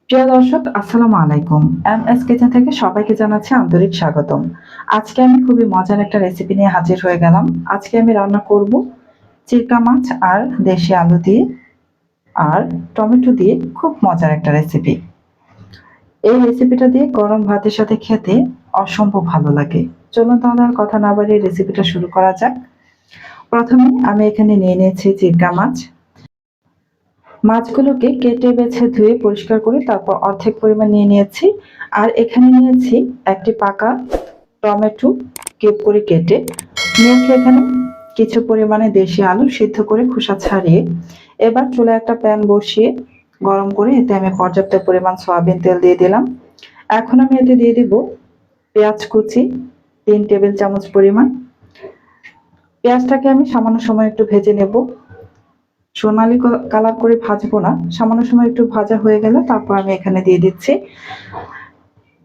প্রিয় দর্শক, আসসালামু আলাইকুম। এমএস কিচেন থেকে সবাইকে জানাচ্ছি আন্তরিক স্বাগতম। আজকে আমি খুবই মজার একটা রেসিপি নিয়ে হাজির হয়ে গেলাম। আজকে আমি রান্না করব চিংড়ি মাছ আর দেশি আলু দিয়ে আর টমেটো দিয়ে খুব মজার একটা রেসিপি। এই রেসিপিটা দিয়ে গরম ভাতের সাথে খেতে অসম্ভব ভালো লাগে। চলুন তাহলে আর কথা না বাড়িয়ে রেসিপিটা শুরু করা যাক। প্রথমে আমি এখানে নিয়ে নিয়েছি চিংড়ি মাছ। মাছগুলোকে কেটে বেছে ধুয়ে পরিষ্কার করে তারপর অর্ধেক পরিমাণ নিয়ে নিয়েছি। আর এখানে নিয়েছি একটি পাকা টমেটো কিউব করে কেটে নিয়েছি। এখানে কিছু পরিমাণে দেশি আলু সিদ্ধ করে খোসা ছাড়িয়ে এবার চুলায় একটা প্যান বসিয়ে গরম করে এতে আমি পর্যাপ্ত পরিমাণ সয়াবিন তেল দিয়ে দিলাম। এখন আমি এতে দিয়ে দিব পেঁয়াজ কুচি 3 টেবিল চামচ পরিমাণ। পেঁয়াজটাকে আমি সামান্য সময় একটু ভেজে নেব। সোনালি কালার করে ভাজবো না, সামান্য সময় একটু ভাজা হয়ে গেলে তারপর আমি এখানে দিয়ে দিচ্ছি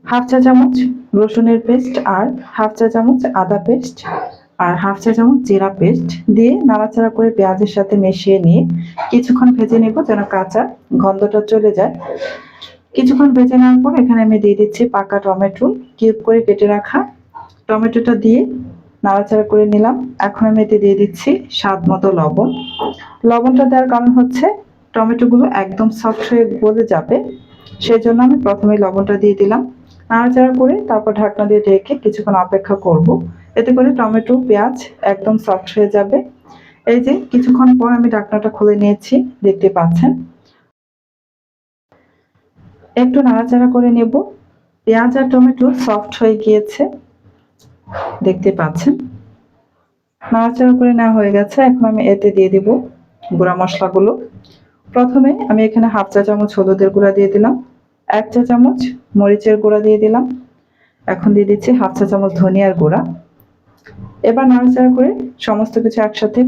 হাফ চা চামচ রসুনের পেস্ট আর হাফ চা চামচ আদা পেস্ট আর হাফ চা চামচ জিরা পেস্ট দিয়ে নাড়াচাড়া করে পেঁয়াজের সাথে মিশিয়ে নিয়ে কিছুক্ষণ ভেজে নেব যেন কাঁচা গন্ধটা চলে যায়। কিছুক্ষণ ভেজে নেওয়ার পর এখানে আমি দিয়ে দিচ্ছি পাকা টমেটো কিউব করে কেটে রাখা। টমেটোটা দিয়ে নাড়াচাড়া করে নিলাম। এখন আমি এতে দিয়ে দিচ্ছি স্বাদ মতো লবণ। লবণটা দেওয়ার কারণ হচ্ছে টমেটোগুলো একদম সফট হয়ে গলে যাবে, সেই জন্য আমি প্রথমেই লবণটা দিয়ে দিলাম। নাড়াচাড়া করে তারপর ঢাকনা দিয়ে ঢেকে কিছুক্ষণ অপেক্ষা করব, এতে করে টমেটো পেঁয়াজ একদম সফট হয়ে যাবে। এই যে কিছুক্ষণ পর আমি ঢাকনাটা খুলে নিয়েছি, দেখতে পাচ্ছেন। একটু নাড়াচাড়া করে নেব। পেঁয়াজ আর টমেটো সফট হয়ে গিয়েছে, দেখতে পাচ্ছেন। নাড়াচাড়া করে নেওয়া হয়ে গেছে। এখন আমি এতে দিয়ে দিব গুঁড়া মশলাগুলো। প্রথমে আমি এখানে হাফ চা চামচ হলুদের গুঁড়া দিয়ে দিলাম, 1 চা চামচ মরিচের গুঁড়া দিয়ে দিলাম। এখন দিয়ে দিচ্ছি হাফ চা চামচ ধনিয়ার গুঁড়া। এবার নাড়াচাড়া করে সমস্ত কিছু একসাথে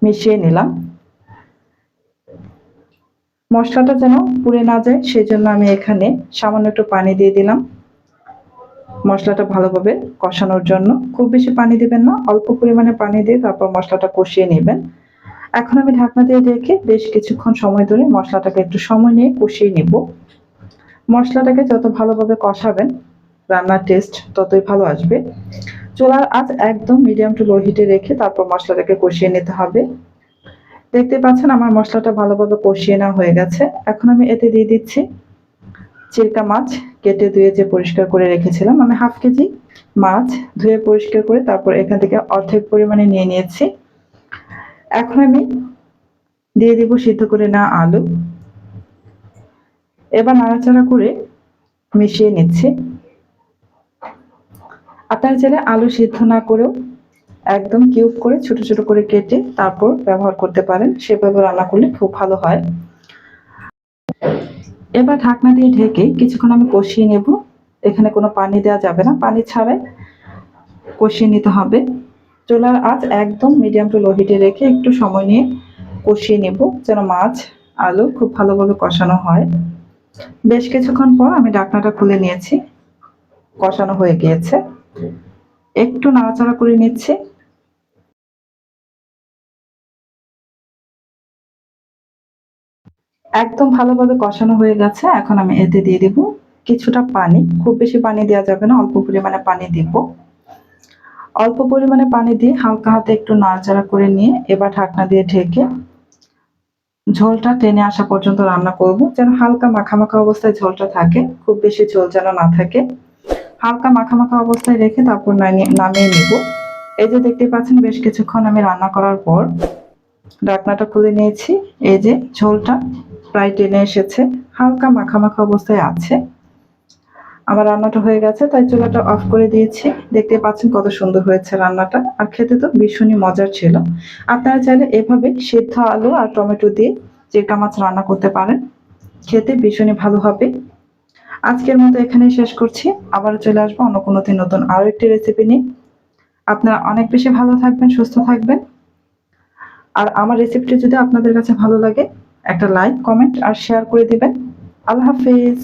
মিশিয়ে নিলাম। মশলাটা যেন পুড়ে না যায় সেই জন্য আমি এখানে সামান্য একটু পানি দিয়ে দিলাম মশলাটা ভালোভাবে কষানোর জন্য। খুব বেশি পানি দিবেন না, অল্প পরিমাণে পানি দিয়ে তারপর মশলাটা কষিয়ে নেবেন। এখন আমি ঢাকনা দিয়ে রেখে বেশ কিছুক্ষণ সময় ধরে মশলাটাকে একটু সময় নিয়ে কষিয়ে নেব। মশলাটাকে যত ভালোভাবে কষাবেন রান্নার টেস্ট ততই ভালো আসবে। চুলার আঁচ একদম মিডিয়াম টু লো হিটে রেখে তারপর মশলাটাকে কষিয়ে নিতে হবে। দেখতে পাচ্ছেন আমার মশলাটা ভালোভাবে কষিয়ে নেওয়া হয়ে গেছে। এখন আমি এতে দিয়ে দিচ্ছি চিংড়ি মাছ কেটে ধুয়ে যে পরিষ্কার করে রেখেছিলাম। আমি হাফ কেজি মাছ ধুয়ে পরিষ্কার করে তারপর এখান থেকে অর্ধেক পরিমাণে নিয়ে নিয়েছি। এখন আমি দিয়ে দিব সিদ্ধ করে নেওয়া আলু। এবার নাড়াচাড়া করে মিশিয়ে নিচ্ছি। আপনারা চাইলে আলু সিদ্ধ না করেও একদম কিউব করে ছোট ছোট করে কেটে তারপর ব্যবহার করতে পারেন, সেভাবে রান্না করলে খুব ভালো হয়। এবার ঢাকনা দিয়ে ঢেকে কিছুক্ষণ আমি কষিয়ে নেব। এখানে কোনো পানি দেওয়া যাবে না, পানি ছাড়াই কষিয়ে নিতে হবে। চুলার আঁচ একদম মিডিয়াম টু লো হিটে রেখে একটু সময় নিয়ে কষিয়ে নেব যেন মাছ আলু খুব ভালোভাবে কষানো হয়। বেশ কিছুক্ষণ পর আমি ঢাকনাটা খুলে নিয়েছি, কষানো হয়ে গিয়েছে। একটু নাড়াচাড়া করে নিচ্ছি। একদম ভালোভাবে কষানো হয়ে গেছে। এখন আমি এতে দিয়ে দিব কিছুটা পানি। খুব বেশি পানি দেওয়া যাবে না, অল্প পরিমাণে পানি দিব। অল্প পরিমাণে পানি দিয়ে হালকা হাতে একটু নাড়াচাড়া করে নিয়ে এবার ঢাকনা দিয়ে ঢেকে ঝোলটা টেনে আসা পর্যন্ত রান্না করব, যেন হালকা মাখা মাখা অবস্থায় ঝোলটা থাকে, খুব বেশি ঝোল যেন না থাকে। হালকা মাখা মাখা অবস্থায় রেখে তারপর নামিয়ে নিব। এই যে দেখতে পাচ্ছেন বেশ কিছুক্ষণ আমি রান্না করার পর ঢাকনাটা খুলে নিয়েছি। এই যে ঝোলটা প্রায় টেনে এসেছে, হালকা মাখা মাখা অবস্থায় আছে। আমার রান্নাটা হয়ে গেছে, তাই চুলাটা অফ করে দিয়েছি। দেখতে পাচ্ছেন কত সুন্দর হয়েছে রান্নাটা, আর খেতে তো ভীষণই মজার ছিল। আপনারা চাইলে এভাবে সিদ্ধ আলু আর টমেটো দিয়ে চিংড়ি মাছ রান্না করতে পারেন, খেতে ভীষণই ভালো হবে। আজকের মতো এখানেই শেষ করছি। আবার চলে আসবো অন্য কোনো দিন নতুন আরো একটি রেসিপি নিয়ে। আপনারা অনেক বেশি ভালো থাকবেন, সুস্থ থাকবেন। আর আমার রেসিপিটি যদি আপনাদের কাছে ভালো লাগে একটা লাইক কমেন্ট আর শেয়ার করে দিবেন। আল্লাহ হাফিজ।